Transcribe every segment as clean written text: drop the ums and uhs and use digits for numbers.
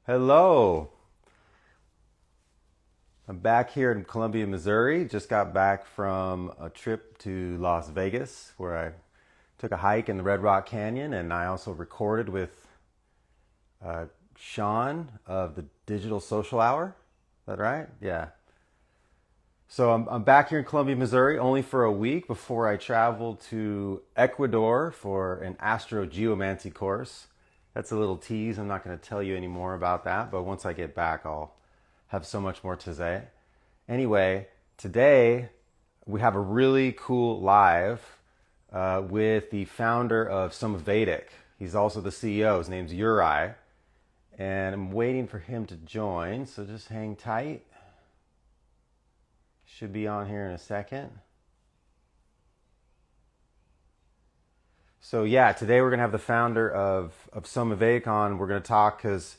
Hello. I'm back here in Columbia, Missouri. Just got back from a trip to Las Vegas where I took a hike in the Red Rock Canyon, and I also recorded with Sean of the Digital Social Hour. Is that right? Yeah. So I'm back here in Columbia, Missouri only for a week before I travel to Ecuador for an astrogeomancy course. That's a little tease. I'm not going to tell you any more about that, but once I get back, I'll have so much more to say. Anyway, today we have a really cool live with the founder of Somavedic. He's also the CEO. His name's Juraj, and I'm waiting for him to join, so just hang tight. Should be on here in a second. So yeah, today we're gonna have the founder of Somavedic on. We're gonna talk because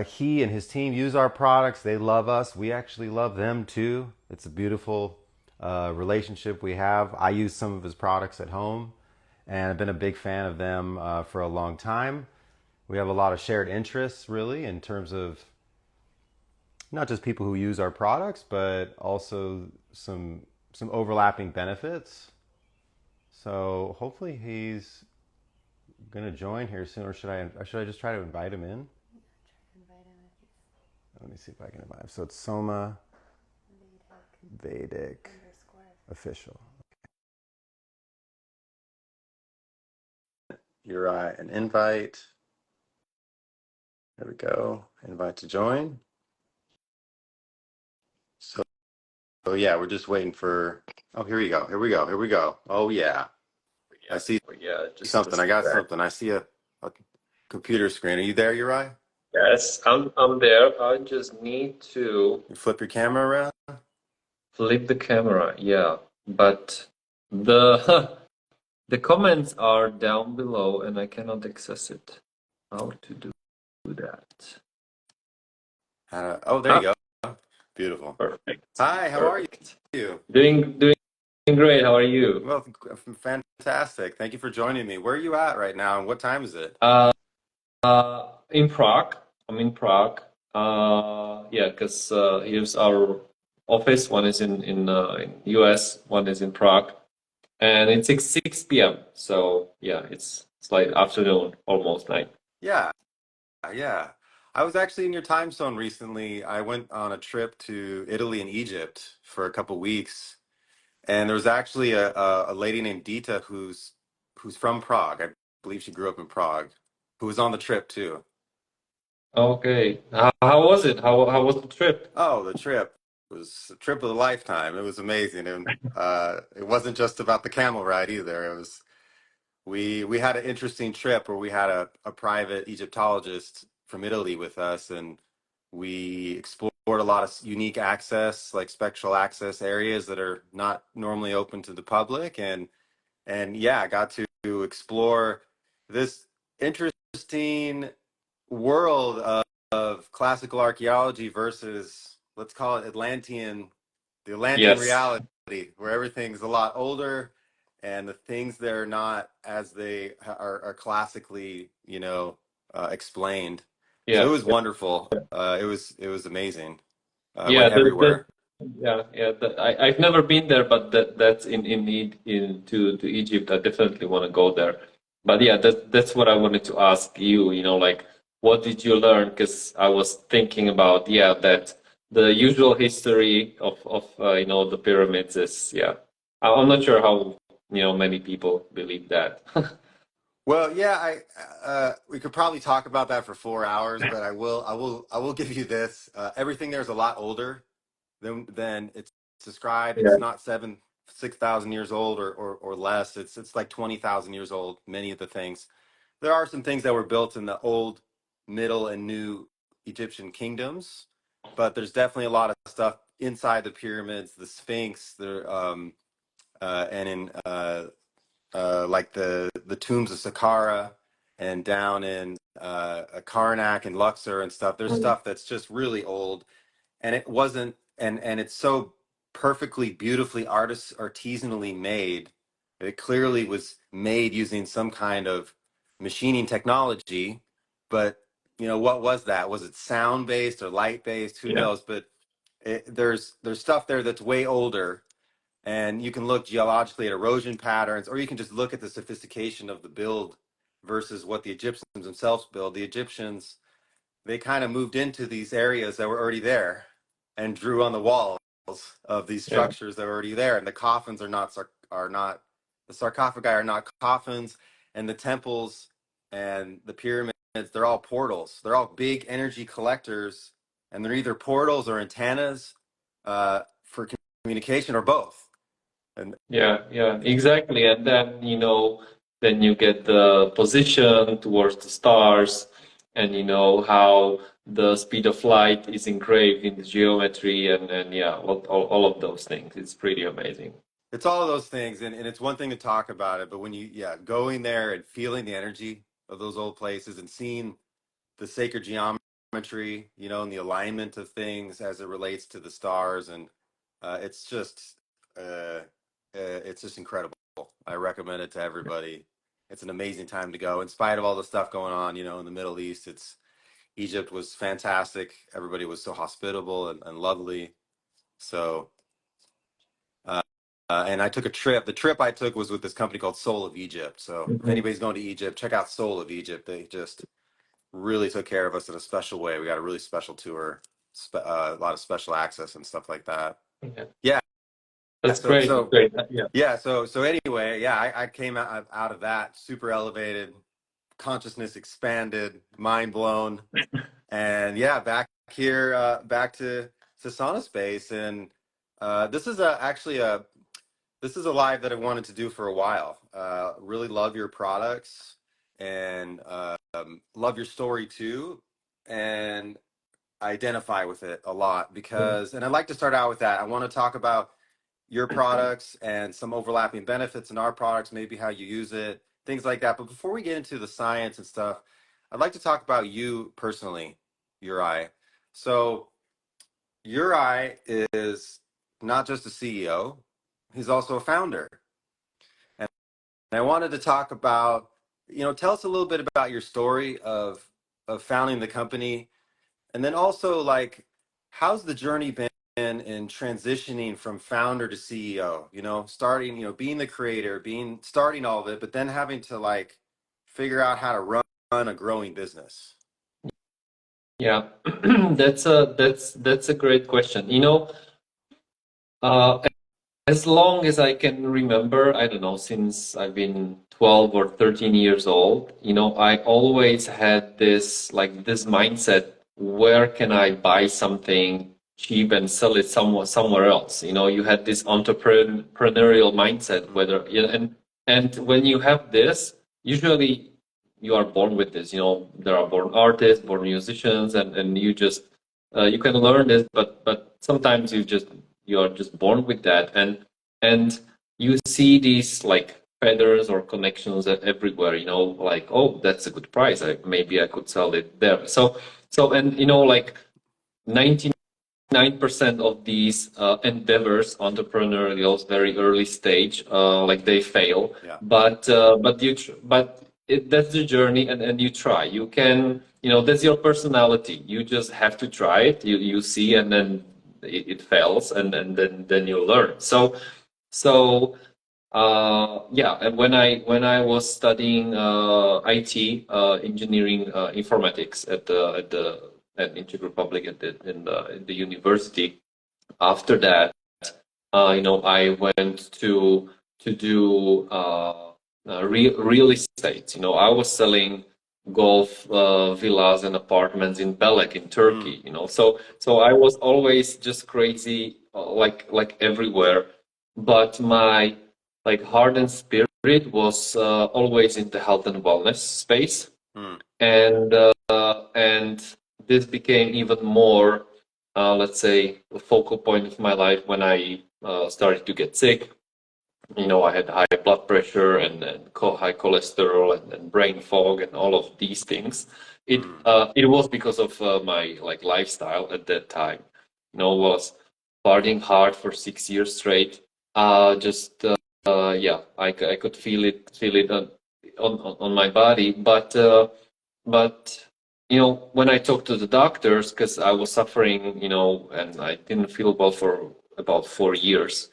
he and his team use our products. They love us. We actually love them too. It's a beautiful relationship we have. I use some of his products at home, and I've been a big fan of them for a long time. We have a lot of shared interests, really, in terms of not just people who use our products, but also some overlapping benefits. So hopefully he's gonna join here soon, or should I just try to invite him in? Let me see if I can invite him. So it's Soma Vedic official. You're right. An invite. There we go. Invite to join. So yeah, we're just waiting for. Oh, here we go. Here we go. Here we go. Oh yeah. I see something. I got something. I see a computer screen. Are you there, Uri? Yes, I'm there. I just need to You flip your camera around. flip the camera. Yeah, but the the comments are down below and I cannot access it. How to do that? Oh, there Ah, you go. Beautiful. perfect. Hi, how are Perfect. you? Doing great. How are you? Well, fantastic. Thank you for joining me. Where are you at right now, and what time is it? Uh, in Prague. I'm in Prague. Yeah, because here's our office. One is in US, one is in Prague. And it's 6 p.m. So yeah, it's like afternoon, almost night. Yeah, yeah. I was actually in your time zone recently. I went on a trip to Italy and Egypt for a couple weeks, and there was actually a lady named Dita who's from Prague. I believe she grew up in Prague, who was on the trip too. Okay. How was it? How was the trip? Oh, the trip was a trip of a lifetime. It was amazing, and it wasn't just about the camel ride either. It was we had an interesting trip where we had a private Egyptologist from Italy with us, and we explored a lot of unique access, like spectral access areas that are not normally open to the public, and yeah, I got to explore this interesting world of classical archaeology versus, let's call it the Atlantean Yes. reality, where everything's a lot older and the things that are not as they are classically, explained. So it Yeah. was wonderful. It was amazing. I Yeah, went everywhere. I've never been there, but that's in need to Egypt. I definitely want to go there. But yeah, that's what I wanted to ask you, like what did you learn? Because I was thinking about, yeah, that the usual history of the pyramids is, yeah. I'm not sure how, many people believe that. Well, yeah, we could probably talk about that for 4 hours, but I will give you this. Everything there's a lot older than it's described. Yeah. It's not 6,000 years old or less. It's like 20,000 years old. Many of the things. There are some things that were built in the old, middle, and new Egyptian kingdoms, but there's definitely a lot of stuff inside the pyramids, the Sphinx, and in like the tombs of Saqqara, and down in Karnak and Luxor and stuff. There's stuff that's just really old, and it wasn't, and it's so perfectly, beautifully artisanally made. It clearly was made using some kind of machining technology, but what was that? Was it sound based or light based? Who Yeah. knows? But there's stuff there that's way older, and you can look geologically at erosion patterns, or you can just look at the sophistication of the build versus what the Egyptians themselves build. The Egyptians, they kind of moved into these areas that were already there and drew on the walls of these Yeah. structures that were already there. And the coffins are not the sarcophagi are not coffins, and the temples and the pyramids, they're all portals. They're all big energy collectors, and they're either portals or antennas for communication or both. And Yeah, yeah, exactly. And then, then you get the position towards the stars, and how the speed of light is engraved in the geometry, and yeah, all of those things. It's pretty amazing. it's all of those things, and it's one thing to talk about it, but when going there and feeling the energy of those old places and seeing the sacred geometry, and the alignment of things as it relates to the stars, and it's just it's just incredible. I recommend it to everybody. It's an amazing time to go, in spite of all the stuff going on, in the Middle East. Egypt was fantastic. Everybody was so hospitable and lovely. So, uh, and I took a trip. The trip I took was with this company called Soul of Egypt. So, if Mhm. anybody's going to Egypt, check out Soul of Egypt. They just really took care of us in a special way. We got a really special tour, a lot of special access and stuff like that. Yeah, Yeah. that's So great. so Great. Yeah. yeah. So anyway, yeah, I came out of that super elevated, consciousness expanded, mind blown, and yeah, back here, back to SaunaSpace, and this is actually this is a live that I wanted to do for a while. Really love your products, and love your story too, and identify with it a lot because, and I'd like to start out with that. I want to talk about your products and some overlapping benefits in our products, maybe how you use it, things like that. But before we get into the science and stuff, I'd like to talk about you personally, Uri. So Uri is not just a CEO, he's also a founder. And I wanted to talk about, tell us a little bit about your story of founding the company, and then also, like, how's the journey been in transitioning from founder to CEO? Starting, being the creator, starting all of it, but then having to like figure out how to run a growing business. Yeah. That's a great question. Uh, as long as I can remember, I don't know, since I've been 12 or 13 years old, I always had this mindset, where can I buy something cheap and sell it somewhere else? You had this entrepreneurial mindset, and when you have this, usually you are born with this. There are born artists, born musicians, and you can learn this, but sometimes you are just born with that, and you see these like feathers or connections everywhere, like, oh, that's a good price, maybe I could sell it there. And like 99% of these endeavors, entrepreneurial, very early stage, like they fail. Yeah. That's the journey, and you try. You can, that's your personality. You just have to try it. You see, and then it fails, and then you learn. Yeah, and when I was studying IT, engineering, informatics at Czech Republic in the university. After that, I went to do real estate. I was selling golf villas and apartments in Belek in Mm. Turkey. So I was always just crazy, like everywhere. But my like heart and spirit was always in the health and wellness space, Mm. and this became even more, let's say, the focal point of my life when I started to get sick. I had high blood pressure and high cholesterol and brain fog and all of these things. Mm. It was because of my like lifestyle at that time. Was partying hard for 6 years straight. Just yeah, I could feel it on my body, but when I talked to the doctors, because I was suffering, and I didn't feel well for about 4 years.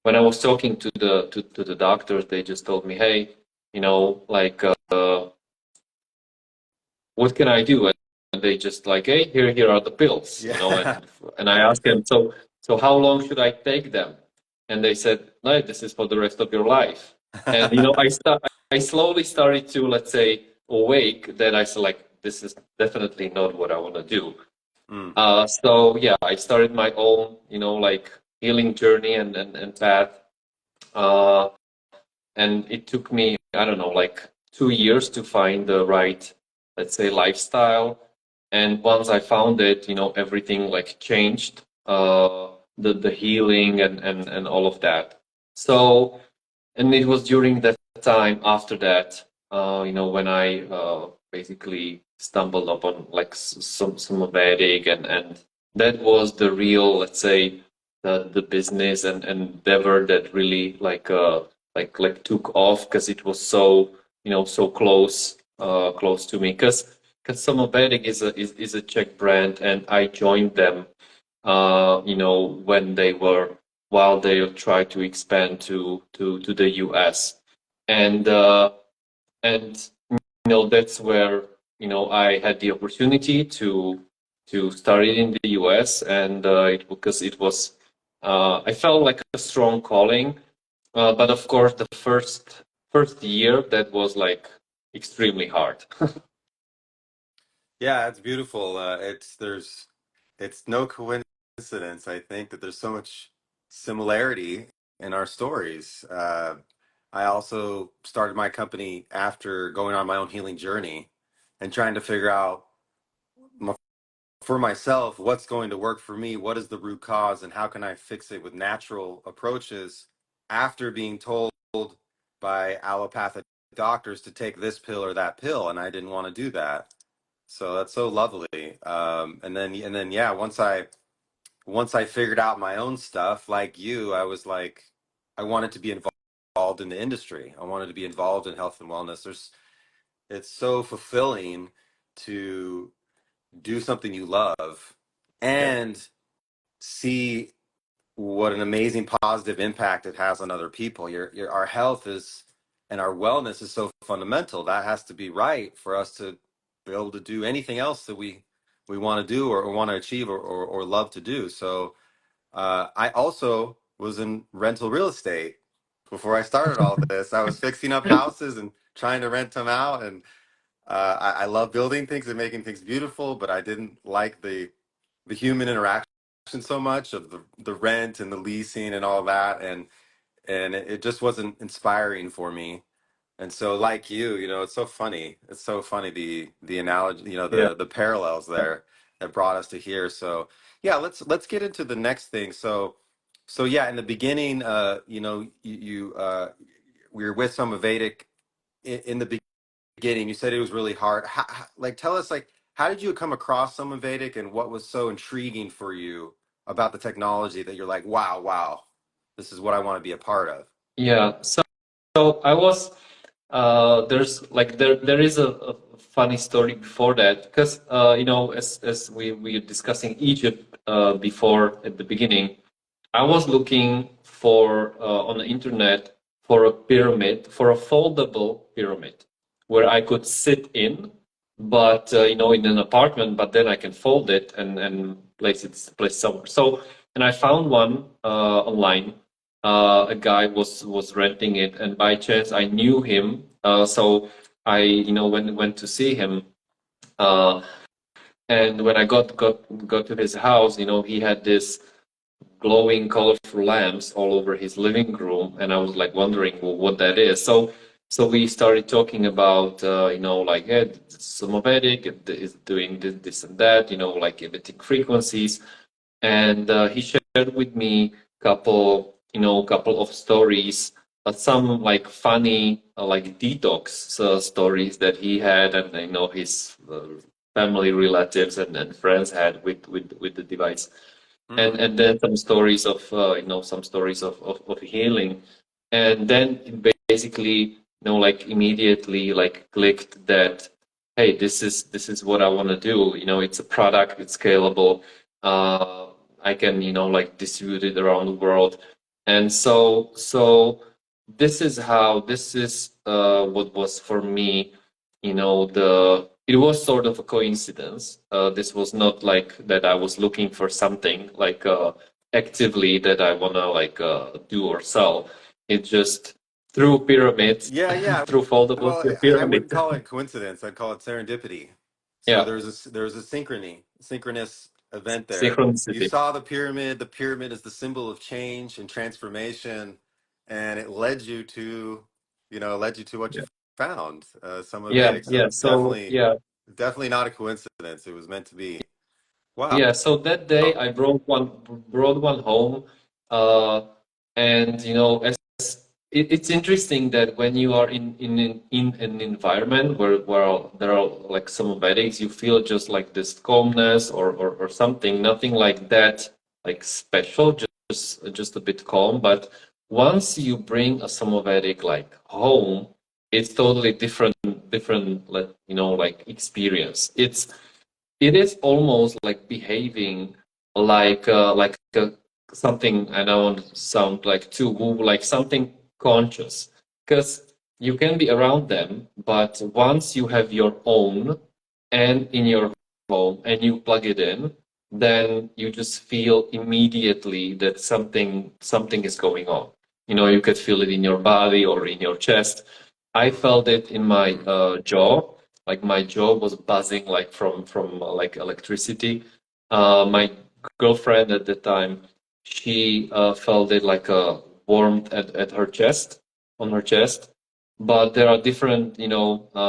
When I was talking to the doctors, they just told me, hey, like, what can I do? And they just like, hey, here are the pills, Yeah. and I asked them, so how long should I take them? And they said, no, this is for the rest of your life. And I slowly started to, let's say, awake that I said, like, this is definitely not what I want to do. Mm. So yeah, I started my own, like, healing journey and path. Uh, and it took me, I don't know, like 2 years to find the right, let's say, lifestyle. And once I found it, everything like changed, the healing and all of that. So, and it was during that time after that, when I basically stumbled upon like some Vedic, and that was the real, let's say, the business and endeavor that really like took off, because it was so, so close to me, because Somavedic is a Czech brand, and I joined them when they were, while they tried to expand to the US. And that's where I had the opportunity to start it in the US, and because it was I felt like a strong calling, but of course the first year that was like extremely hard. Yeah, it's beautiful. It's no coincidence, I think, that there's so much similarity in our stories. I also started my company after going on my own healing journey and trying to figure out for myself what's going to work for me, what is the root cause, and how can I fix it with natural approaches after being told by allopathic doctors to take this pill or that pill, and I didn't want to do that. So that's so lovely. And then yeah, once I figured out my own stuff, like you, I was like, I wanted to be involved in the industry. I wanted to be involved in health and wellness. It's so fulfilling to do something you love Yeah. and see what an amazing positive impact it has on other people. Our health is and our wellness is so fundamental. That has to be right for us to be able to do anything else that we want to do or want to achieve or love to do. So I also was in rental real estate before I started all this. I was fixing up houses and trying to rent them out, and I love building things and making things beautiful, but I didn't like the human interaction so much of the rent and the leasing and all that, and it just wasn't inspiring for me. And so, like you, it's so funny. It's so funny the analogy, Yeah. the parallels there that brought us to here. So yeah, let's get into the next thing. So yeah, in the beginning, we were with some Vedic in the beginning. You said it was really hard. Like, tell us, like, how did you come across some Vedic, and what was so intriguing for you about the technology that you're like, wow, this is what I want to be a part of. Yeah. So I was there's like there is a funny story before that, because as we are discussing Egypt before at the beginning, I was looking for on the internet for a pyramid, for a foldable pyramid where I could sit in, but in an apartment, but then I can fold it and place somewhere. So, and I found one online. A guy was renting it, and by chance I knew him. So I went to see him. Uh, and when I got to his house, he had this glowing, colorful lamps all over his living room, and I was like wondering, well, what that is. So we started talking about, like, hey, Somavedic is doing this and that, like emitting frequencies, and he shared with me couple of stories, some like funny, like detox stories that he had, and his family, relatives, and friends had with the device, and then some stories of some stories of healing, and then it basically like immediately like clicked that hey, this is what I want to do. It's a product, it's scalable. Uh, I can, like distribute it around the world. And so this is what was for me, it was sort of a coincidence. This was not like that I was looking for something like actively that I wanna like do or sell. It just through pyramids, Yeah, yeah. through foldable Well, I wouldn't pyramids. call it coincidence. I'd call it serendipity. So Yeah, there's a synchronous event there. You synchronicity. saw the pyramid. The pyramid is the symbol of change and transformation, and it led you to what you Yeah. found, Yeah, Somavedic. So yeah. it's So yeah, definitely not a coincidence. It was meant to be. Wow. yeah. So that day I brought one home, uh, and it's interesting that when you are in an environment where there are like some medics, you feel just like this calmness or something, nothing like that, like special, just a bit calm. But once you bring a Somavedic like home, it's totally different, like like experience. It is almost like behaving like something. I don't sound like too woo, like something conscious, because you can be around them, but once you have your own and in your home and you plug it in, then you just feel immediately that something is going on. You could feel it in your body or in your chest. I felt it in my jaw, like my jaw was buzzing like from like electricity. My girlfriend at the time, she felt it like a warmth at her chest, on her chest. But there are different,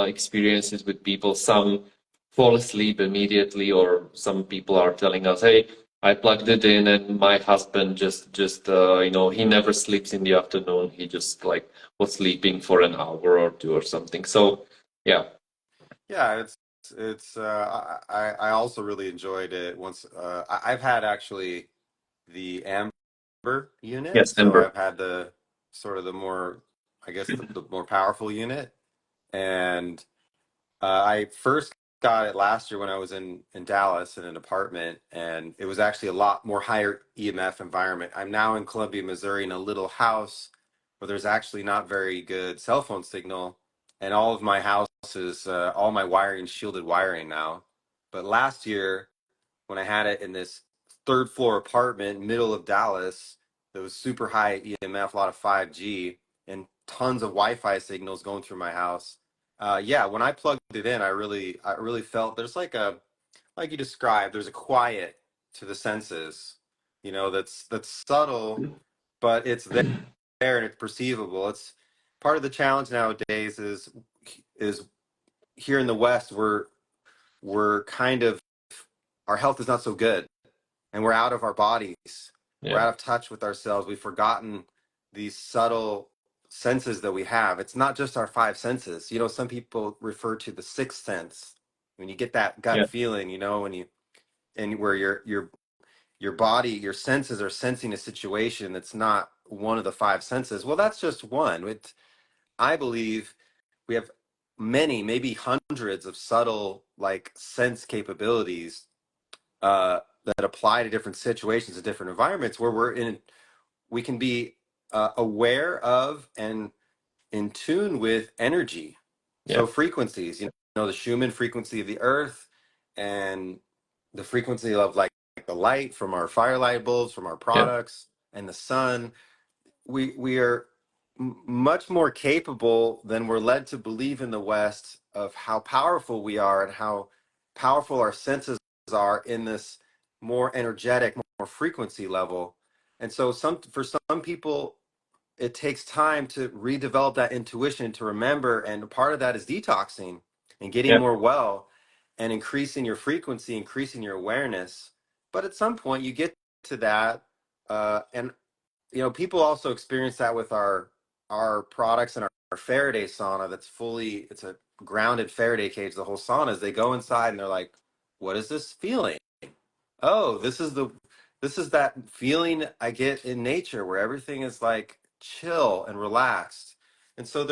experiences with people. Some fall asleep immediately, or some people are telling us, "Hey, I plugged it in, and my husband just he never sleeps in the afternoon. He just like was sleeping for an hour or two or something." So, yeah. Yeah, I also really enjoyed it once. I've had actually the amber unit, Yes, so Amber. I've had the sort of the more, I guess, the more powerful unit. And I first got it last year when I was in Dallas in an apartment, and it was actually a lot more higher EMF environment. I'm now in Columbia, Missouri, in a little house where there's actually not very good cell phone signal, and all of my house is all my wiring shielded wiring now. But last year, when I had it in this third floor apartment, middle of Dallas, that was super high EMF, a lot of 5G, and tons of Wi-Fi signals going through my house. Yeah, when I plugged it in, I really felt there's like you described, there's a quiet to the senses, that's subtle, but it's there and it's perceivable. It's part of the challenge nowadays is here in the West, we're kind of our health is not so good, and we're out of our bodies. We're Yeah, out of touch with ourselves. We've forgotten these subtle senses that we have. It's not just our five senses. Some people refer to the sixth sense. When you get that gut yeah, feeling, when you and where your body, your senses are sensing a situation that's not one of the five senses. Well, that's just one. I believe we have many, maybe hundreds of subtle like sense capabilities that apply to different situations and different environments where we can be aware of and in tune with energy. yeah, So frequencies, the Schumann frequency of the earth and the frequency of like the light from our firelight bulbs, from our yeah, products and the sun. We are much more capable than we're led to believe in the West of how powerful we are and how powerful our senses are in this more energetic, more frequency level. And so for some people, it takes time to redevelop that intuition to remember. And part of that is detoxing and getting yeah, more well and increasing your frequency, increasing your awareness. But at some point, you get to that. And people also experience that with our products and our Faraday sauna. It's a grounded Faraday cage. The whole sauna is they go inside and they're like, "What is this feeling? Oh, this is that feeling I get in nature where everything is like chill and relaxed." And so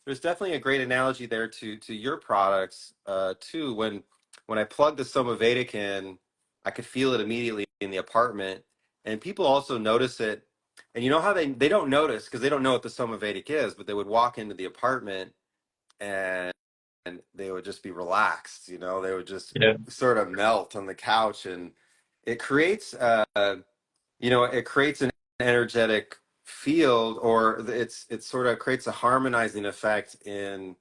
there's definitely a great analogy there to your products too. When I plugged the Somavedic in, I could feel it immediately in the apartment, and people also notice it. And you know how they don't notice because they don't know what the Somavedic is, but they would walk into the apartment and they would just be relaxed. You know, they would just Yeah. sort of melt on the couch, and it creates it creates an energetic field, or it sort of creates a harmonizing effect in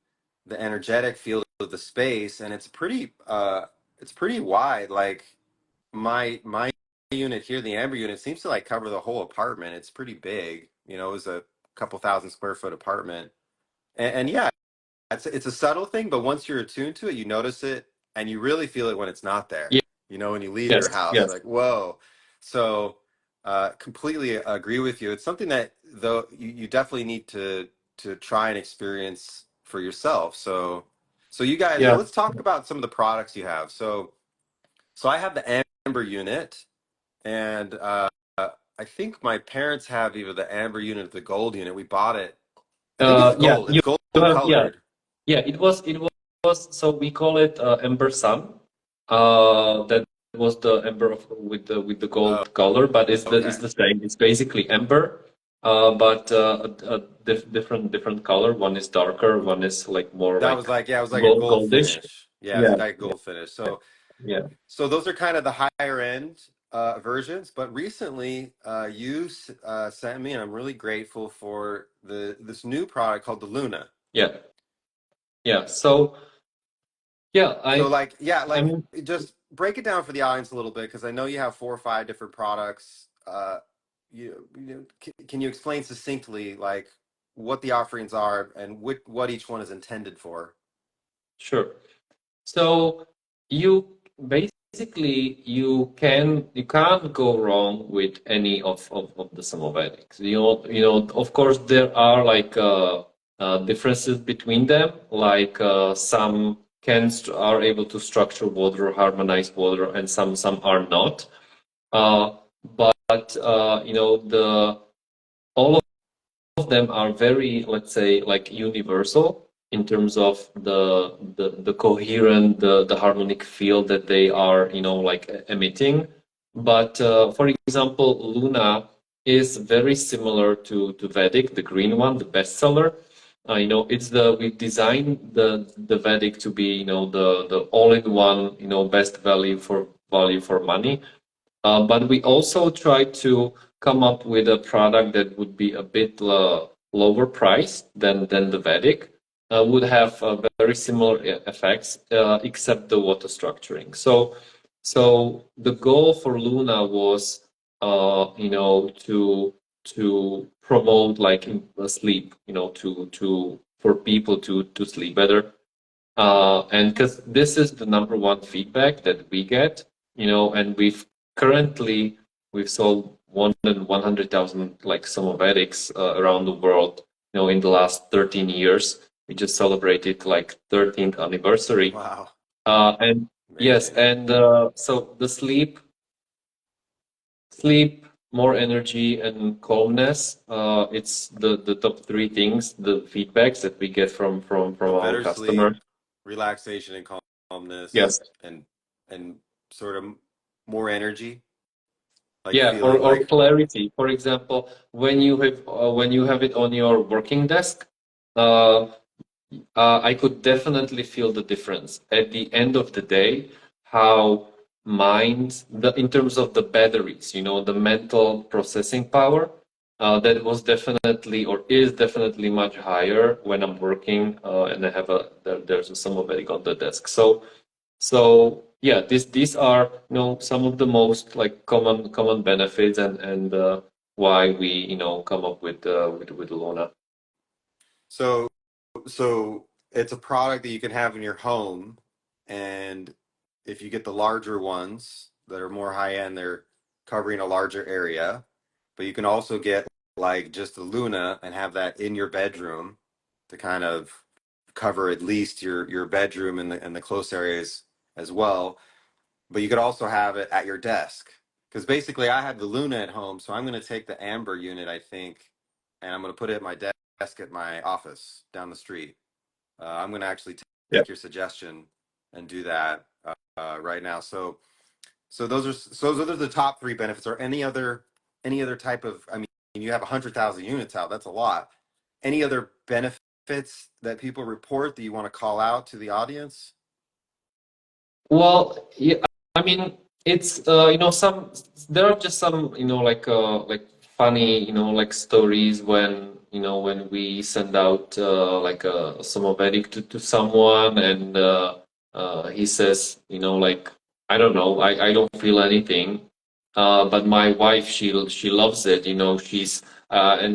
the energetic field of the space, and it's pretty wide. Like my unit here, the Amber unit, seems to like cover the whole apartment. It's pretty big. You know, it was a couple thousand square foot apartment, and yeah, it's a subtle thing, but once you're attuned to it, you notice it, and you really feel it when it's not there. Yeah. You know, when you leave your Yes. house, you're Yes. like, whoa. So, completely agree with you. It's something that though you definitely need to try and experience for yourself. So, you guys, Yeah. let's talk about some of the products you have. So I have the Amber unit, and I think my parents have either the Amber unit or the Gold unit. We bought it. I think it's the Yeah. Gold. It's gold You have, yeah. colored. Yeah. It was. So we call it Ember Sun. That was the ember with the Oh, gold color, but it's okay. the same. It's basically ember, but a different color. One is darker. One is like more That was like like, yeah, it was like a gold goldish. finish. Yeah, it was Yeah. like gold finish. So Yeah. those are kind of the higher end versions. But recently, sent me, and I'm really grateful for this new product called the Luna. Yeah. Yeah. So yeah, So like, yeah, I like mean, just break it down for the audience a little bit because I know you have 4 or 5 different products. Can you explain succinctly like what the offerings are and what each one is intended for? sure. So you basically you can't go wrong with any of the Somavedics. Of course there are like differences between them. Like some are able to structure water, harmonize water, and some are not. Uh, but the all of them are very, let's say, like universal in terms of the coherent, the harmonic field that they are, like emitting. But for example, Luna is very similar to Vedic, the green one, the bestseller. We've designed the Vedic to be, the all-in-one, best value for money. But we also try to come up with a product that would be a bit lower price than the Vedic, would have very similar effects, except the water structuring. So the goal for Luna was, to promote like sleep, for people to sleep better. And because this is the number one feedback that we get, and currently we've sold more than 100,000 like Somavedics around the world, in the last 13 years. We just celebrated like 13th anniversary. Wow, And yes, amazing. and so the sleep, more energy and calmness. It's the top three things, the feedbacks that we get from So our better sleep, customers. relaxation and calmness, Yes. and sort of more energy, like Yeah, or feeling or like, clarity. For example, when you have it on your working desk, uh, I could definitely feel the difference at the end of the day, how in terms of the batteries, the mental processing power, that was definitely or is definitely much higher when I'm working, and I have there's a Somavedic on the desk. So yeah, these are, some of the most like common benefits, and why we, come up with Luna. so it's a product that you can have in your home, and if you get the larger ones that are more high end, they're covering a larger area, but you can also get like just the Luna and have that in your bedroom to kind of cover at least your bedroom and the close areas as well. But you could also have it at your desk. Because basically, I have the Luna at home, so I'm going to take the Amber unit, I think, and I'm going to put it at my desk desk at my office down the street. I'm going to actually Yeah. take your suggestion and do that right now. So those are the top three benefits. Or any other type of? I mean, you have 100,000 units out. That's a lot. Any other benefits that people report that you want to call out to the audience? Well, yeah, I mean, it's some there are just some like funny like stories when when we send out like a Somavedic to someone and he says like I don't know I don't feel anything but my wife she loves it she's and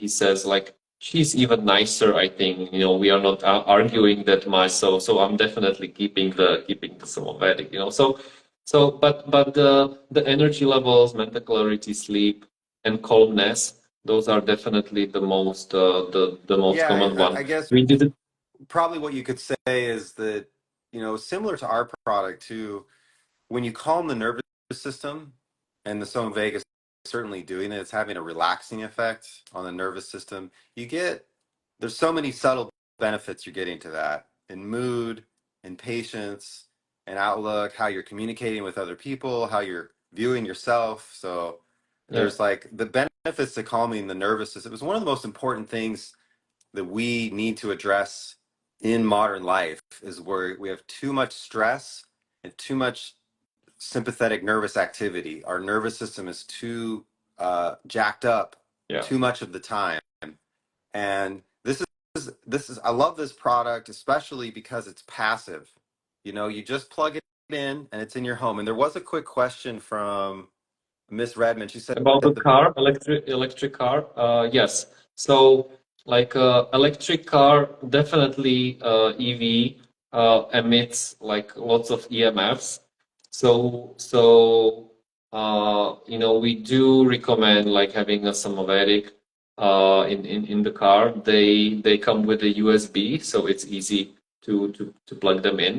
he says like she's even nicer, I think. We are not arguing that much, so I'm definitely keeping the Somavedic. But the energy levels, mental clarity, sleep, and calmness, those are definitely the most Yeah, common I one. guess We did it. probably what you could say is that, similar to our product too, when you calm the nervous system, and the Soma Vegas is certainly doing it, it's having a relaxing effect on the nervous system. There's so many subtle benefits you're getting to that in mood, in patience, and outlook, how you're communicating with other people, how you're viewing yourself. So Yeah, there's like the benefits to calming the nervous system. It was one of the most important things that we need to address in modern life, is where we have too much stress and too much sympathetic nervous activity. Our nervous system is too jacked up yeah. too much of the time. And this is I love this product, especially because it's passive. You just plug it in and it's in your home. And there was a quick question from Miss Redmond. She said About the that car, electric car, yes. So like electric car, definitely EV emits like lots of EMFs. So we do recommend like having a Somavedic in the car. They come with a USB, so it's easy to plug them in.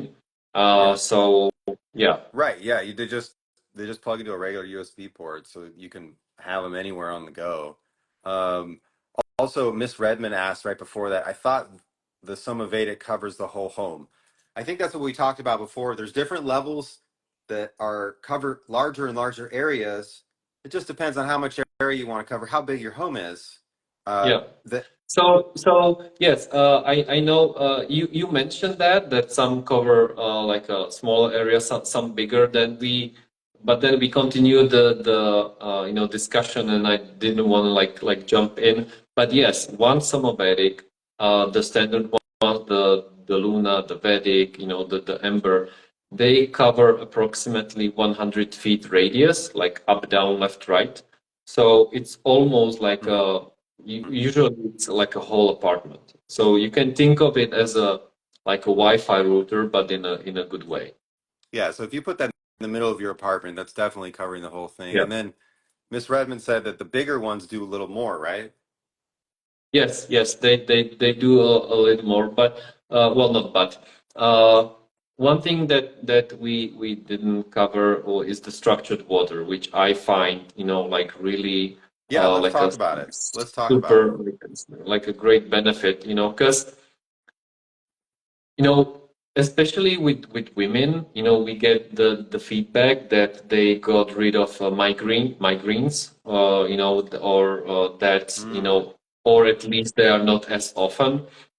yeah, So yeah, right, yeah, they just plug into a regular USB port, so you can have them anywhere on the go. Um, Also, Miss Redmond asked right before that, I thought the Somavedic covers the whole home. I think that's what we talked about before. There's different levels that are cover larger and larger areas. It just depends on how much area you want to cover, how big your home is. yeah. That So yes, I know you mentioned that some cover like a smaller area, some bigger than we, but then we continued the discussion, and I didn't want to like jump in. But yes, one Somavedic, the standard one, the Luna, the Vedic, the Ember, they cover approximately 100 feet radius, like up, down, left, right. So it's almost like Mhm. a usually it's like a whole apartment. So you can think of it as a like a Wi-Fi router, but in a good way. Yeah, so if you put that in the middle of your apartment, that's definitely covering the whole thing. Yeah. And then Miss Redmond said that the bigger ones do a little more, right? Yes, they do a little more, but well, not but. One thing that we didn't cover is the structured water, which I find like really Yeah, let's like a talk about it. Let's talk about it. super like a great benefit, because you know, especially with women, we get the feedback that they got rid of migraines, or that Mm. or at least they are not as often.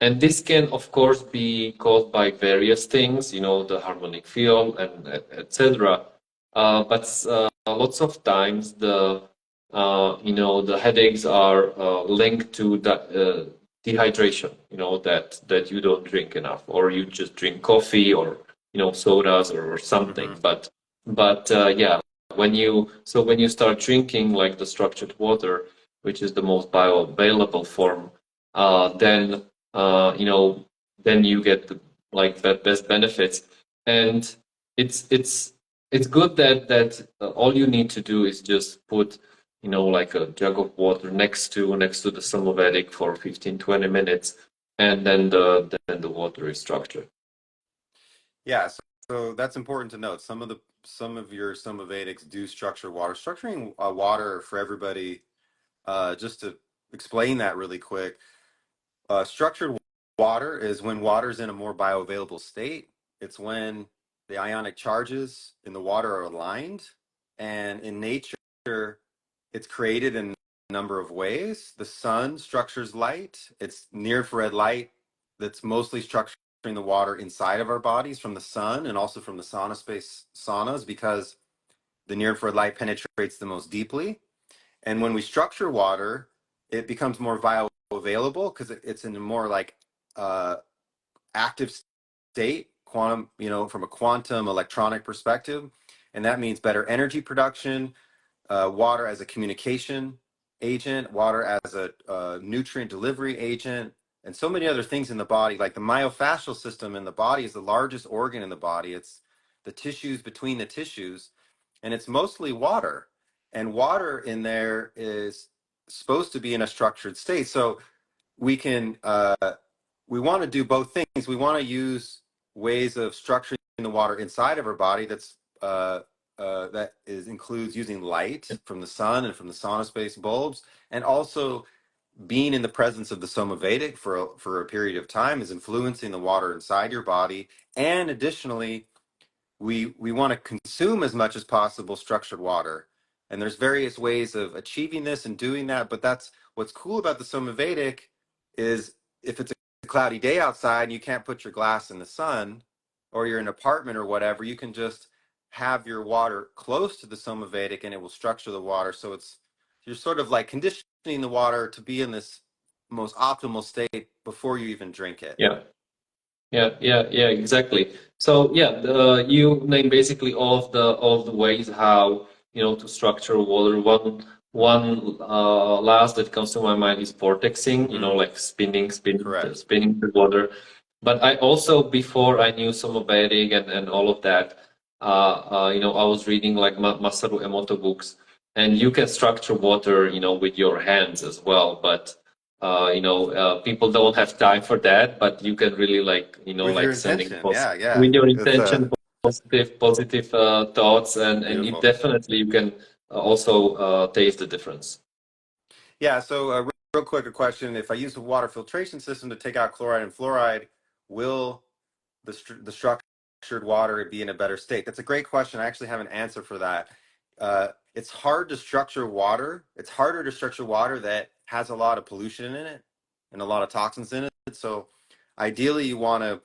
And this can, of course, be caused by various things, the harmonic field and etc. But lots of times the headaches are linked to the dehydration, that you don't drink enough, or you just drink coffee or sodas or something. Hmm. But yeah, when you start drinking like the structured water, which is the most bioavailable form, then then you get the best benefits. And it's good that all you need to do is just put like a jug of water next to the Somavedic for 15-20 minutes, and then the water is structured. Yeah, so that's important to note. Some of your Somavedics do structure water. Structuring water for everybody, just to explain that really quick. Structured water is when water is in a more bioavailable state. It's when the ionic charges in the water are aligned. And in nature, it's created in a number of ways. The sun structures light. It's near infrared light that's mostly structuring the water inside of our bodies from the sun and also from the SaunaSpace saunas because the near infrared light penetrates the most deeply. And when we structure water, it becomes more bioavailable because it's in a more like uh, active state, quantum, from a quantum electronic perspective. And that means better energy production, water as a communication agent, water as a nutrient delivery agent, and so many other things in the body. Like the myofascial system in the body is the largest organ in the body. It's the tissues between the tissues, and it's mostly water. And water in there is supposed to be in a structured state. So we can we want to do both things. We want to use ways of structuring the water inside of our body that includes using light from the sun and from the SaunaSpace bulbs, and also being in the presence of the Somavedic for a period of time is influencing the water inside your body. And additionally, we want to consume as much as possible structured water. And there's various ways of achieving this and doing that. But that's what's cool about the Somavedic is if it's a cloudy day outside and you can't put your glass in the sun, or you're in an apartment or whatever, you can just have your water close to the Somavedic and it will structure the water. So you're sort of like conditioning the water to be in this most optimal state before you even drink it. Yeah. Yeah, exactly. So yeah, you name basically all of the ways how to structure water. One last that comes to my mind is vortexing. Like Correct. spinning the water. But I also, before I knew Somavedic and all of that, I was reading like Masaru Emoto books, and you can structure water, with your hands as well. But people don't have time for that, but you can really With your like sending intention. post Yeah. with your It's intention, positive thoughts, and you beautiful. definitely you can also taste the difference. Yeah, so real quick, a question. If I use a water filtration system to take out chloride and fluoride, will the structured water be in a better state? That's a great question. I actually have an answer for that. It's hard to structure water. It's harder to structure water that has a lot of pollution in it and a lot of toxins in it. So ideally, you want to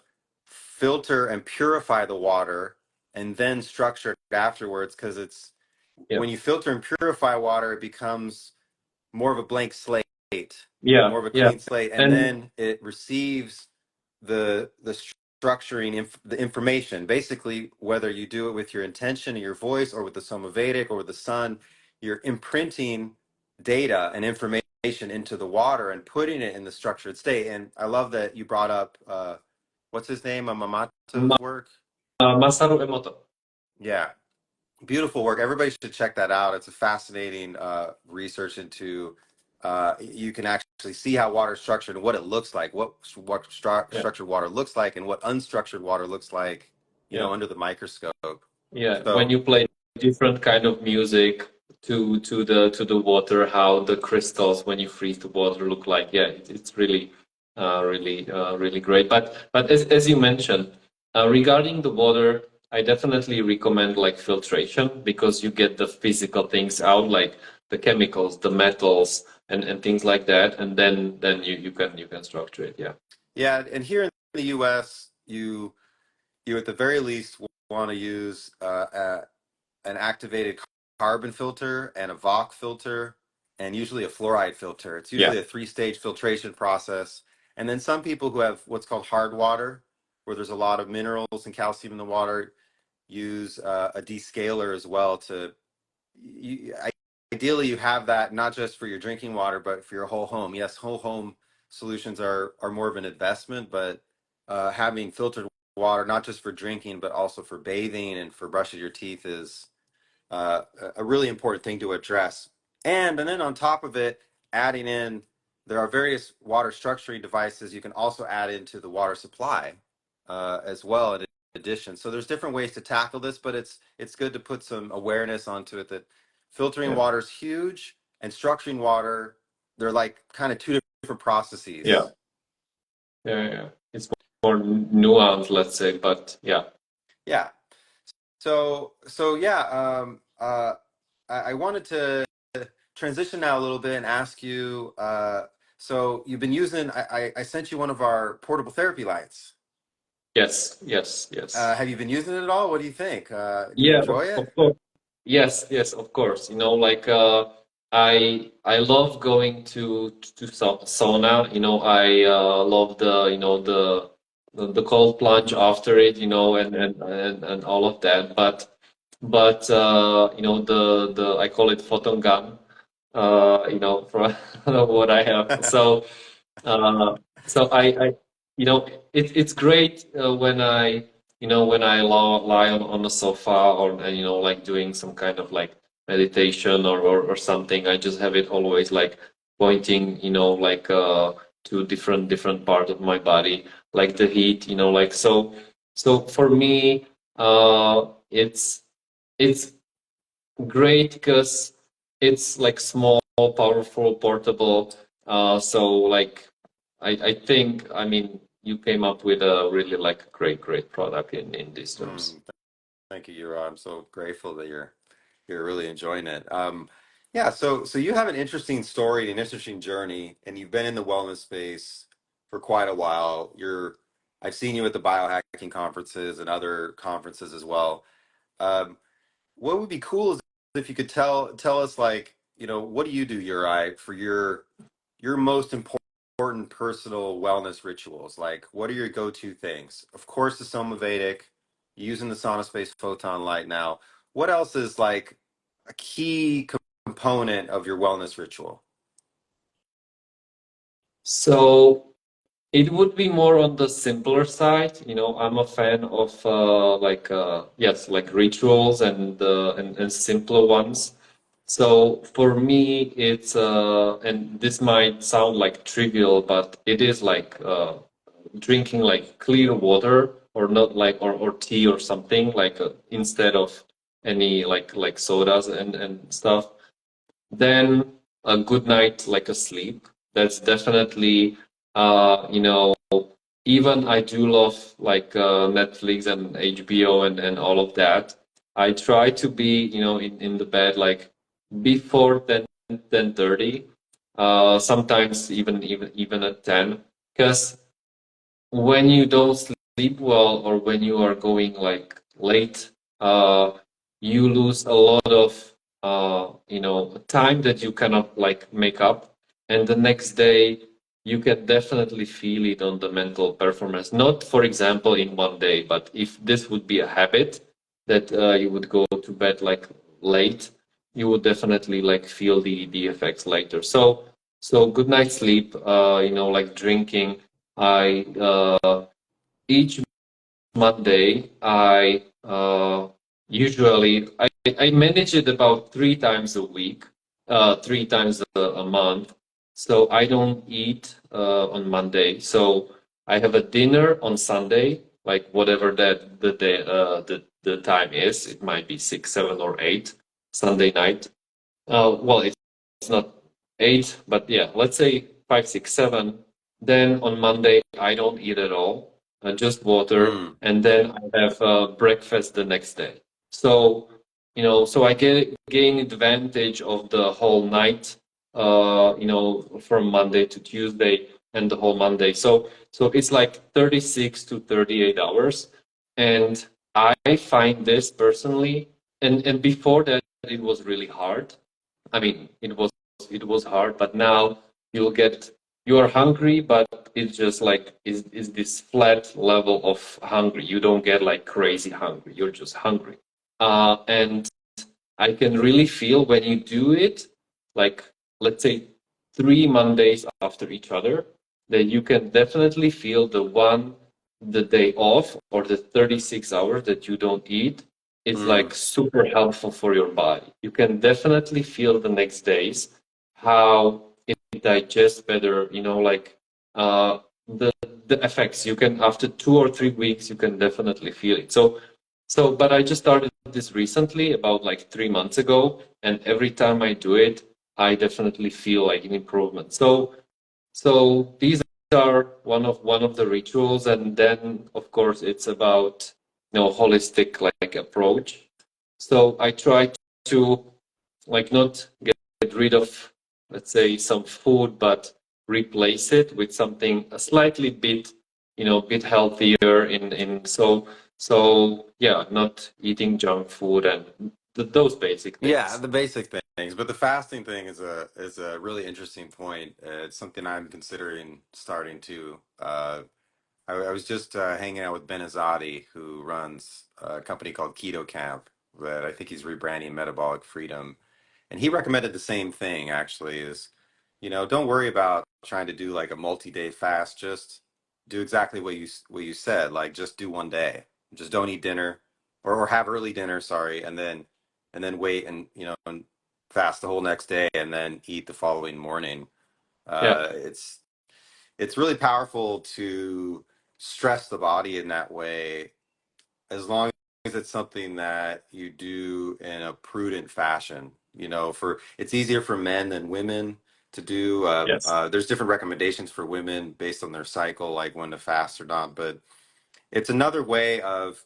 filter and purify the water and then structure it afterwards because Yeah, when you filter and purify water, it becomes more of a blank slate, yeah, more of a yeah, clean slate, and and then it receives the structuring the information. Basically, whether you do it with your intention and your voice, or with the Somavedic, or with the sun, you're imprinting data and information into the water and putting it in the structured state. And I love that you brought up what's his name, Mamato's work. Masaru Emoto. Yeah, beautiful work. Everybody should check that out. It's a fascinating research into you can actually see how water is structured and what it looks like, Yeah, structured water looks like, and what unstructured water looks like, yeah. under the microscope. Yeah, when So you play different kind of music to the water, how the crystals when you freeze the water look like. Yeah, it's really great. But as you mentioned, regarding the water, I definitely recommend like filtration because you get the physical things out, like the chemicals, the metals, and things like that, and then you can structure it. Yeah. yeah, and here in the U.S., you at the very least want to use an activated carbon filter and a VOC filter, and usually a fluoride filter. It's Yeah. usually a three-stage filtration process. And then some people who have what's called hard water, where there's a lot of minerals and calcium in the water, use a descaler as well you, ideally you have that not just for your drinking water, but for your whole home. Yes, whole home solutions are more of an investment, but having filtered water, not just for drinking, but also for bathing and for brushing your teeth is a really important thing to address. And then on top of it, adding in, there are various water structuring devices you can also add into the water supply as well in addition. So there's different ways to tackle this, but it's good to put some awareness onto it that filtering Yeah. water is huge and structuring water, they're like kind of two different Yeah. processes. yeah. It's more nuanced, let's say, but yeah. Yeah. So yeah, I wanted to transition now a little bit and ask you. So you've been using. I sent you one of our portable therapy lights. Yes, yes, yes. Have you been using it at all? What do you think? Do you Yeah, enjoy it? of course. Yes, yes, of course. Like I love going to sauna. I love the cold plunge after it. And all of that. But the I call it photon gun. From what I have. Uh, so I it's great when I lie on the sofa or like doing some kind of like meditation or something. I just have it always like pointing like to different part of my body, like the heat, like so for me it's great because it's like small, powerful, portable. So like I think, I mean, you came up with a really like great product in these terms. Mm, thank you, Juraj. I'm so grateful that you're really enjoying it. Yeah. So you have an interesting story, an interesting journey, and you've been in the wellness space for quite a while. I've seen you at the biohacking conferences and other conferences as well. Um, what would be cool is if you could tell us like, what do you do, Uri, for your most important personal wellness rituals? Like, what are your go-to things? Of course, the Somavedic, using the SaunaSpace photon light now. What else is like a key component of your wellness ritual? So it would be more on the simpler side. I'm a fan of yes, like rituals and simpler ones. So for me, it's and this might sound like trivial, but it is like drinking like clear water or not like or tea or something like instead of any like sodas and stuff. Then a good night like a sleep. That's definitely even I do love like Netflix and HBO and all of that. I try to be in the bed like before 10:30, sometimes even at 10, because when you don't sleep well or when you are going like late, you lose a lot of time that you cannot like make up, and the next day you can definitely feel it on the mental performance. Not, for example, in one day, but if this would be a habit that you would go to bed like late, you would definitely like feel the effects later. So good night sleep, like drinking. I Each Monday I I manage it about 3 times a week, 3 times a month. So I don't eat on Monday. So I have a dinner on Sunday, like whatever that the day the time is. It might be 6, 7, or 8 Sunday night. Well, it's not 8, but yeah, let's say 5, 6, 7. Then on Monday, I don't eat at all, just water, Mm, and then I have breakfast the next day. So, so I gain advantage of the whole night, from Monday to Tuesday and the whole Monday. So it's like 36 to 38 hours. And I find this personally, and before that, it was really hard. I mean, it was hard, but now you are hungry, but it's just like is this flat level of hungry. You don't get like crazy hungry. You're just hungry. And I can really feel when you do it, like let's say 3 Mondays after each other, that you can definitely feel the day off or the 36 hours that you don't eat. It's mm, like super helpful for your body. You can definitely feel the next days how it digests better, like uh, the effects. You can, after 2 or 3 weeks, you can definitely feel it. But I just started this recently, about like 3 months ago, and every time I do it, I definitely feel like an improvement. So these are one of the rituals, and then of course it's about holistic like approach. So I try to like not get rid of, let's say, some food, but replace it with something a slightly bit healthier in yeah, not eating junk food and those basic Yeah, things. the basic things, but the fasting thing is a really interesting point. It's something I'm considering starting to. I was just hanging out with Ben Azadi, who runs a company called Keto Camp, that I think he's rebranding Metabolic Freedom, and he recommended the same thing. Actually, is don't worry about trying to do like a multi-day fast. Just do exactly what you said. Like just do one day. Just don't eat dinner, or have early dinner. Sorry, and then wait and fast the whole next day, and then eat the following morning. Yeah. It's really powerful to stress the body in that way, as long as it's something that you do in a prudent fashion. For it's easier for men than women to do. Yes. There's different recommendations for women based on their cycle, like when to fast or not. But it's another way of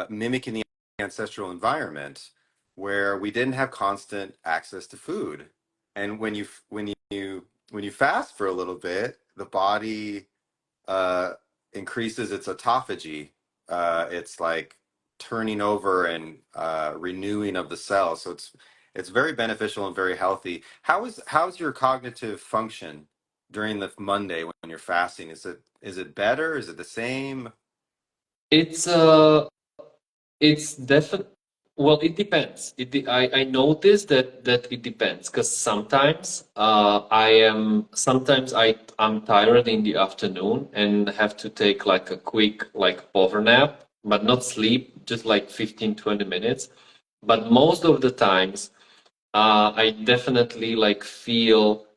mimicking the ancestral environment where we didn't have constant access to food. And when you fast for a little bit, the body uh, increases its autophagy. It's like turning over and renewing of the cells. So it's very beneficial and very healthy. How's your cognitive function during the Monday when you're fasting? Is it better? Is it the same? It's uh It's definitely, well, it depends. I notice that it depends because I'm tired in the afternoon and have to take like a quick like power nap, but not sleep, just like 15-20 minutes. But most of the times, I definitely like feel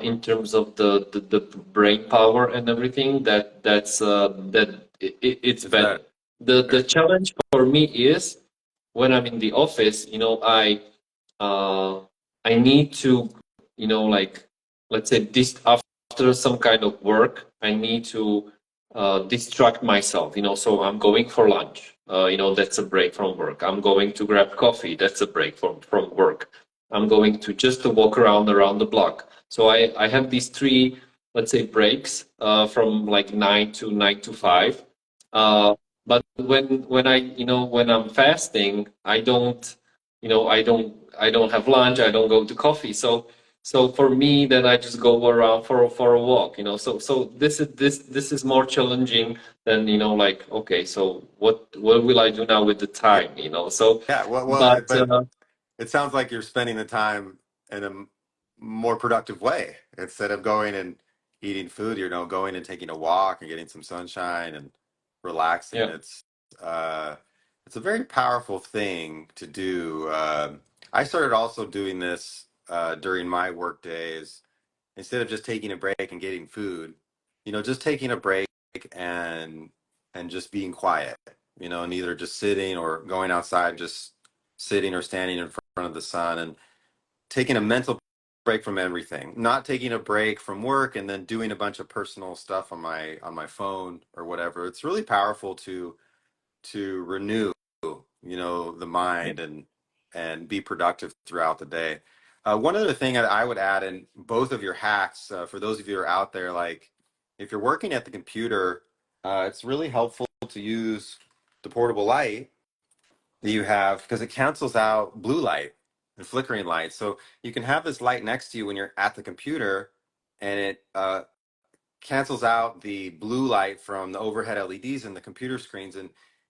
in terms of the brain power and everything that it's It's better. better. The challenge for me is when I'm in the office, uh, I need to, like let's say this after some kind of work, I need to distract myself, so I'm going for lunch. That's a break from work. I'm going to grab coffee. That's a break from work. I'm going to just to walk around the block. So I have these three, let's say, breaks from like 9 to 5. Uh, but when I'm fasting, I don't have lunch. I don't go to coffee. So for me, then I just go around for a walk. So this is more challenging than like, okay, so what will I do now with the Yeah, time? So yeah. but But it sounds like you're spending the time in a more productive way instead of going and eating food. Going and taking a walk and getting some sunshine and relaxing. yeah. Uh, it's a very powerful thing to do. I started also doing this during my work days. Instead of just taking a break and getting food, just taking a break and just being quiet, and either just sitting or going outside, just sitting or standing in front of the sun and taking a mental break from everything, not taking a break from work and then doing a bunch of personal stuff on my phone or whatever. It's really powerful to renew, the mind and be productive throughout the day. One other thing that I would add in both of your hacks, for those of you who are out there, like if you're working at the computer, it's really helpful to use the portable light that you have because it cancels out blue light and flickering light. So you can have this light next to you when you're at the computer, and it cancels out the blue light from the overhead LEDs and the computer screens, and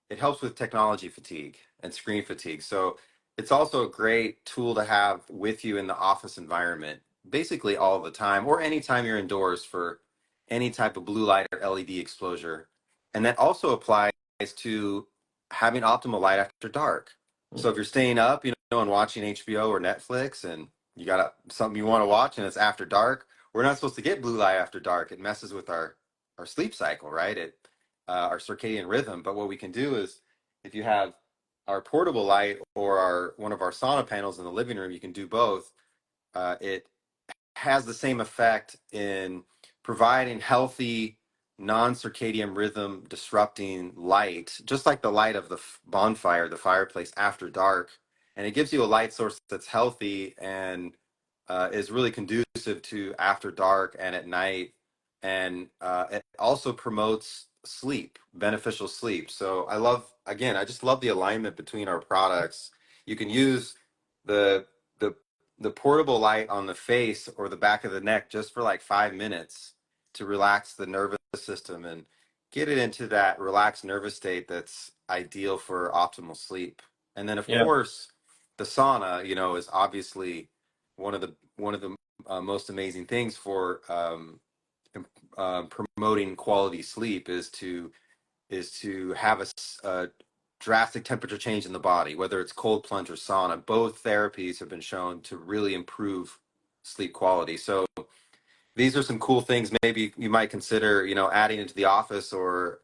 it helps with technology fatigue and screen fatigue. So it's also a great tool to have with you in the office environment, basically all the time, or anytime you're indoors for any type of blue light or LED exposure. And that also applies to having optimal light after dark. So if you're staying up, and watching HBO or Netflix, and you got something you want to watch, and it's after dark, we're not supposed to get blue light after dark. It messes with our sleep cycle, right? Our circadian rhythm. But what we can do is, if you have our portable light or our one of our sauna panels in the living room, you can do both. It has the same effect in providing healthy, non-circadian rhythm disrupting light, just like the light of the bonfire, the fireplace after dark. And it gives you a light source that's healthy and is really conducive to after dark and at night. And it also promotes sleep, beneficial sleep. So again, I just love the alignment between our products. You can use the the the portable light on the face or the back of the neck just for like 5 minutes to relax the nervous system and get it into that relaxed nervous state that's ideal for optimal sleep. And then of Yeah. course, the sauna, is obviously one of the most amazing things for promoting quality sleep is to have a drastic temperature change in the body, whether it's cold plunge or sauna. Both therapies have been shown to really improve sleep quality. So these are some cool things maybe you might consider, adding into the office or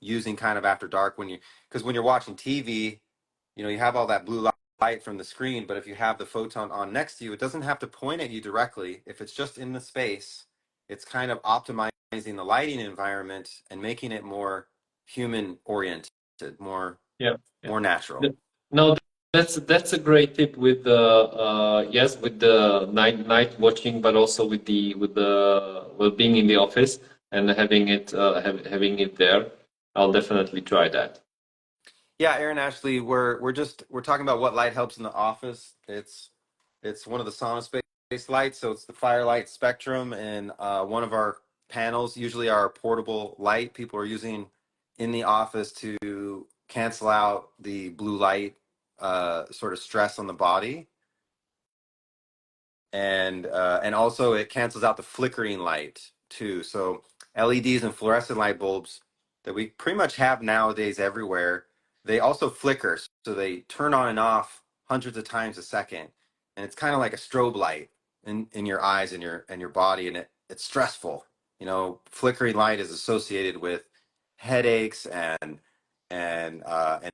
using kind of after dark because when you're watching TV, you have all that blue light from the screen, but if you have the photon on next to you, it doesn't have to point at you directly. If it's just in the space, it's kind of optimizing the lighting environment and making it more human oriented, more Yeah. Yeah. more natural. The- No, that's a great tip with the yes, with the night watching, but also with being in the office and having it there. I'll definitely try that. Yeah, Aaron Ashley, we're talking about what light helps in the office. It's one of the SaunaSpace lights, so it's the Firelight Spectrum, and one of our panels, usually our portable light, people are using in the office to cancel out the blue light sort of stress on the body, and also it cancels out the flickering light too. So LEDs and fluorescent light bulbs that we pretty much have nowadays everywhere, they also flicker, so they turn on and off hundreds of times a second, and it's kind of like a strobe light in your eyes and your body, and it's stressful. Flickering light is associated with headaches and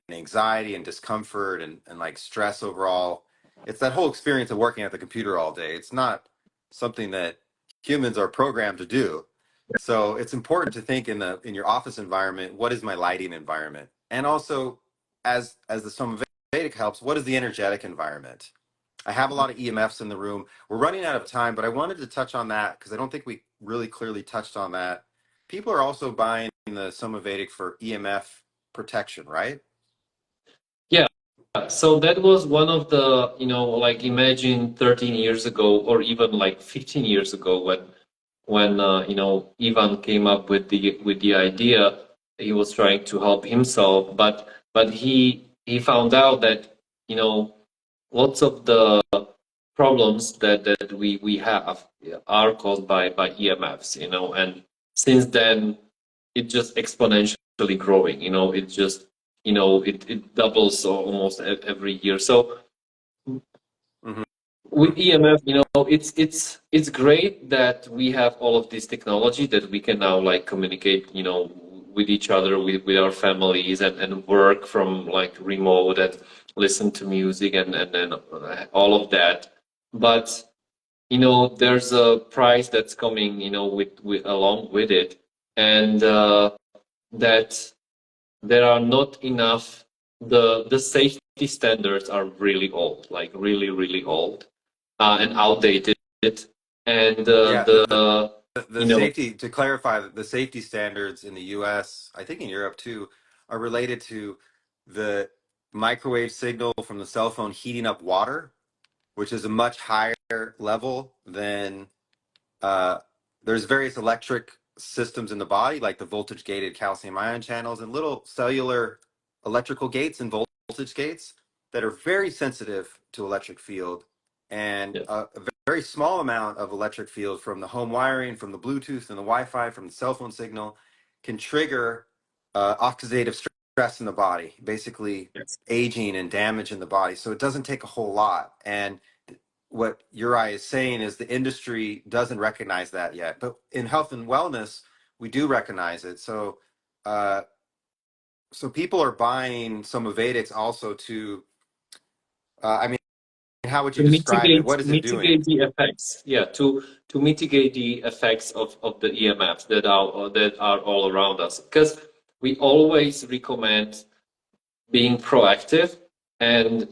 anxiety and discomfort and like stress overall. It's that whole experience of working at the computer all day. It's not something that humans are programmed to do. So it's important to think in your office environment, what is my lighting environment? And also, as the Somavedic helps, what is the energetic environment? I have a lot of EMFs in the room. We're running out of time, but I wanted to touch on that because I don't think we really clearly touched on that. People are also buying the Somavedic for EMF protection, right? Yeah. So that was one of the, like imagine 13 years ago or even like 15 years ago when Ivan came up with the idea. He was trying to help himself, but he found out that lots of the problems that we have are caused by EMFs, and since then it just exponentially growing, it just it doubles almost every year. So Mm-hmm. with EMF, it's great that we have all of this technology that we can now like communicate, with each other, with our families, and work from like remote and listen to music and all of that. But there's a price that's coming, with along with it, and that there are not enough. The safety standards are really old, like really really old, and outdated, and Yeah, the you know safety, to clarify, the safety standards in the US, I think in Europe too, are related to the microwave signal from the cell phone heating up water, which is a much higher level than uh, there's various electric systems in the body, like the voltage gated calcium ion channels and little cellular electrical gates and voltage gates that are very sensitive to electric field. And yeah, a very small amount of electric field from the home wiring, from the Bluetooth and the Wi-Fi, from the cell phone signal can trigger oxidative stress in the body, basically yes. aging and damage in the body. So it doesn't take a whole lot. And what Uri is saying is the industry doesn't recognize that yet, but in health and wellness, we do recognize it. Uh, so people are buying some Vedics also to, I mean, how would you to describe it? mitigate What is it doing? the effects. Yeah, to mitigate the effects of the EMFs that are all around us. Because we always recommend being proactive and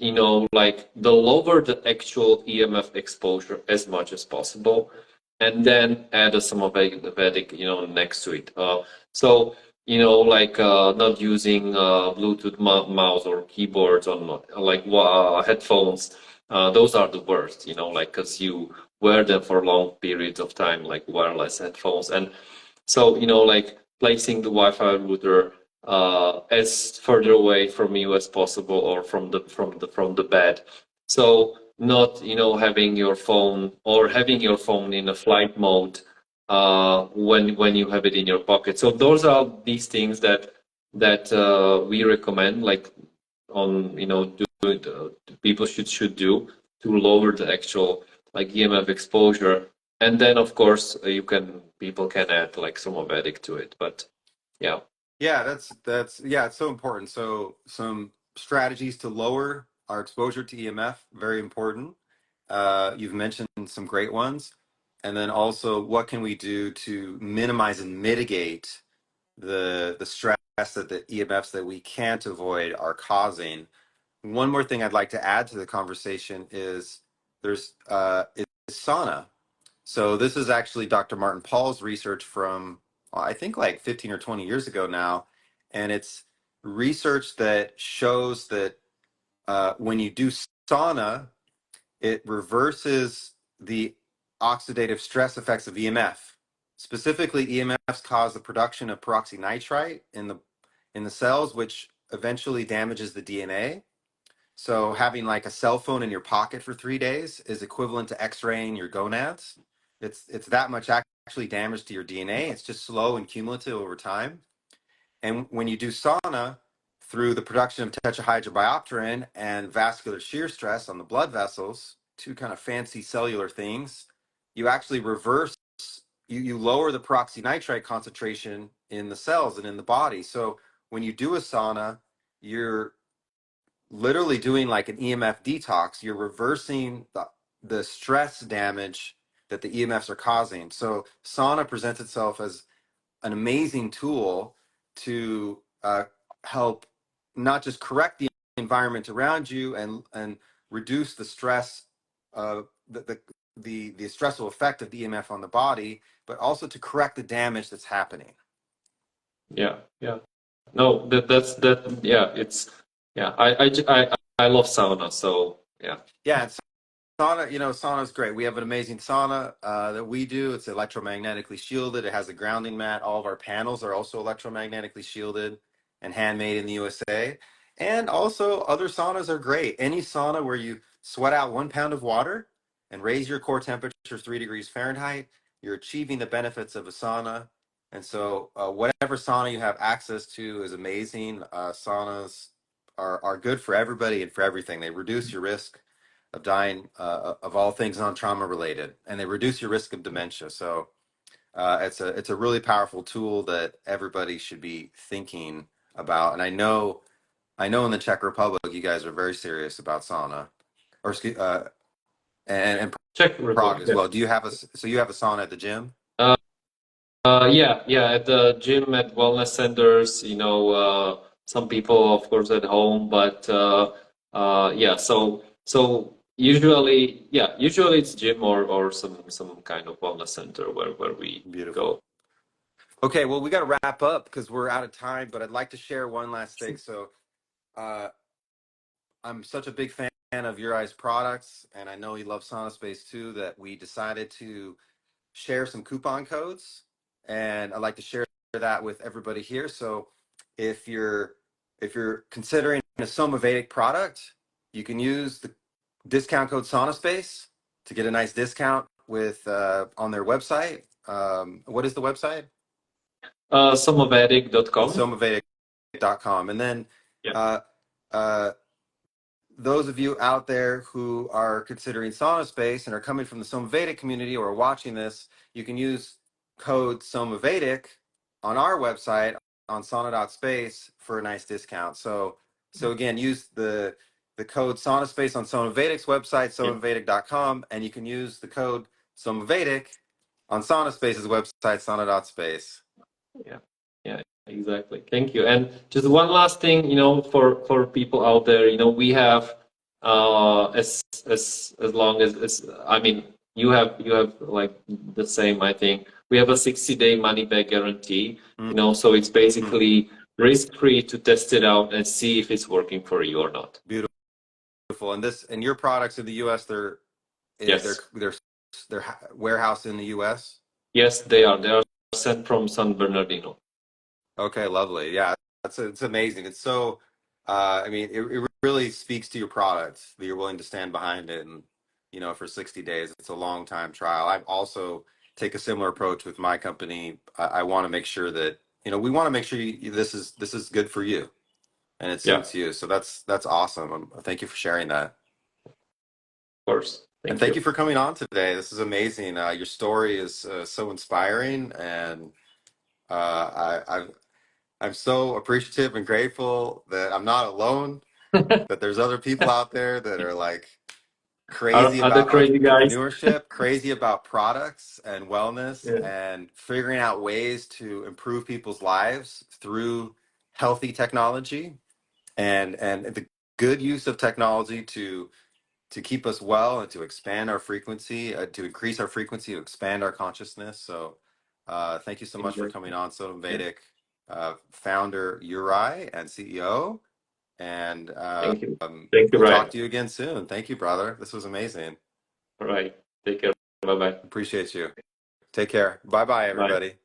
like the lower the actual EMF exposure as much as possible, and then add a Somavedic next to it. So like not using Bluetooth mouse or keyboards on like headphones. Those are the worst, like because you wear them for long periods of time, like wireless headphones. And so like placing the Wi-Fi router as further away from you as possible, or from the bed. So not having your phone, or having your phone in a flight mode when you have it in your pocket. So those are these things that we recommend, like on people should do to lower the actual like EMF exposure. And then of course people can add like Somavedic to it. But yeah. Yeah, that's yeah, it's so important. So some strategies to lower our exposure to EMF, very important. You've mentioned some great ones. And then also, what can we do to minimize and mitigate the stress that the EMFs that we can't avoid are causing? One more thing I'd like to add to the conversation is is sauna. So this is actually Dr. Martin Paul's research from, I think, like 15 or 20 years ago now. And it's research that shows that when you do sauna, it reverses the oxidative stress effects of EMF. Specifically, EMFs cause the production of peroxynitrite in the cells, which eventually damages the DNA. So having like a cell phone in your pocket for 3 days is equivalent to X-raying your gonads. It's that much actually damage to your DNA. It's just slow and cumulative over time. And when you do sauna, through the production of tetrahydrobiopterin and vascular shear stress on the blood vessels, two kind of fancy cellular things, you actually reverse, you lower the peroxynitrite concentration in the cells and in the body. So when you do a sauna, you're literally doing like an EMF detox. You're reversing the stress damage that the EMFs are causing. So sauna presents itself as an amazing tool to help not just correct the environment around you and reduce the stress, the stressful effect of the EMF on the body, but also to correct the damage that's happening. Yeah, yeah. No, yeah, it's yeah. I love sauna, so yeah. Yeah, and sauna, sauna is great. We have an amazing sauna that we do. It's electromagnetically shielded. It has a grounding mat. All of our panels are also electromagnetically shielded and handmade in the USA. And also, other saunas are great. Any sauna where you sweat out 1 pound of water and raise your core temperature 3 degrees Fahrenheit, you're achieving the benefits of a sauna. And so, whatever sauna you have access to is amazing. Saunas are good for everybody and for everything. They reduce your risk of dying of all things non-trauma related, and they reduce your risk of dementia. So it's a really powerful tool that everybody should be thinking about. And I know in the Czech Republic you guys are very serious about sauna, or and Czech Prague Republic. as Yeah. well. Do you have so you have a sauna at the gym? Yeah, at the gym, at wellness centers, some people, of course, at home, but yeah, so usually it's gym or some kind of wellness center where we Beautiful. go. Okay, well, we got to wrap up because we're out of time, but I'd like to share one last thing. So uh, I'm such a big fan of Juraj's products, and I know he loves SaunaSpace too, that we decided to share some coupon codes, and I'd like to share that with everybody here. So if you're considering a Somavedic product, you can use the discount code SaunaSpace to get a nice discount with on their website. What is the website? It's Somavedic.com. somavedic.com. And then Yeah. uh, uh, those of you out there who are considering SaunaSpace and are coming from the Somavedic community or are watching this, you can use code Somavedic on our website on sauna.space for a nice discount. So again, use the the code SaunaSpace on Somavedic's website, Yeah, somavedic.com, and you can use the code Somavedic on SaunaSpace's website, sauna.space. yeah, yeah, exactly. Thank you. And just one last thing, for people out there, we have as long as I mean, you have like the same, I think. We have a 60-day money back guarantee, so it's basically risk-free to test it out and see if it's working for you or not. Beautiful. And your products in the U.S. Yes. They're warehoused in the U.S. Yes, they are. They are sent from San Bernardino. Okay, lovely. Yeah, it's amazing. It's so, I mean, it really speaks to your product that you're willing to stand behind it, and for 60 days, it's a long time trial. I also take a similar approach with my company. I want to make sure that we want to make sure this is good for you and it Yeah, of suits you. So that's awesome. Thank you for sharing that. course. And Thank thank you. you for coming on today. This is amazing. Your story is so inspiring, and I'm so appreciative and grateful that I'm not alone. That there's other people out there that are like Are crazy other about crazy guys? entrepreneurship, crazy about products and wellness, Yeah, and figuring out ways to improve people's lives through healthy technology and the good use of technology to keep us well and to expand our frequency, to increase our frequency, to expand our consciousness. So, thank you so much for exactly. coming on, Sodom Yeah, Vedic, founder Juraj and CEO. And thank you. Thank you, we'll talk Ryan. to you again soon. Thank you, brother. This was amazing. All right. Take care. Bye-bye. Appreciate you. Take care. Bye bye, Bye. everybody.